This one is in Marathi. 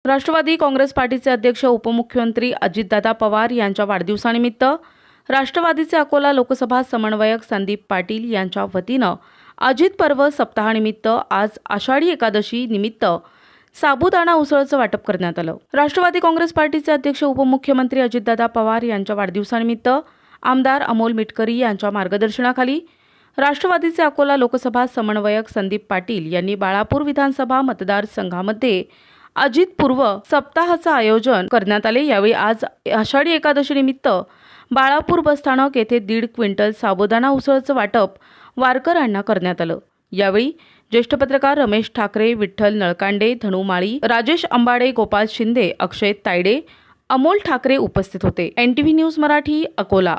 राष्ट्रवादी काँग्रेस पार्टीचे अध्यक्ष उपमुख्यमंत्री अजितदादा पवार यांच्या वाढदिवसानिमित्त राष्ट्रवादीचे अकोला लोकसभा समन्वयक संदीप पाटील यांच्या वतीनं अजित पर्व सप्ताहानिमित्त आज आषाढी एकादशी निमित्त साबुदाणा उसळचं वाटप करण्यात आलं। राष्ट्रवादी काँग्रेस पार्टीचे अध्यक्ष उपमुख्यमंत्री अजितदादा पवार यांच्या वाढदिवसानिमित्त आमदार अमोल मिटकरी यांच्या मार्गदर्शनाखाली राष्ट्रवादीचे अकोला लोकसभा समन्वयक संदीप पाटील यांनी बाळापूर विधानसभा मतदारसंघामध्ये अजित पूर्व सप्ताहाचं आयोजन करण्यात आले। यावेळी आज आषाढी एकादशी निमित्त बाळापूर बसस्थानक येथे 1.5 क्विंटल साबुदाणा उसळचं वाटप वारकऱ्यांना करण्यात आलं। यावेळी ज्येष्ठ पत्रकार रमेश ठाकरे, विठ्ठल नळकांडे, धनु माळी, राजेश अंबाडे, गोपाल शिंदे, अक्षय तायडे, अमोल ठाकरे उपस्थित होते। NTV news Marathi, Akola.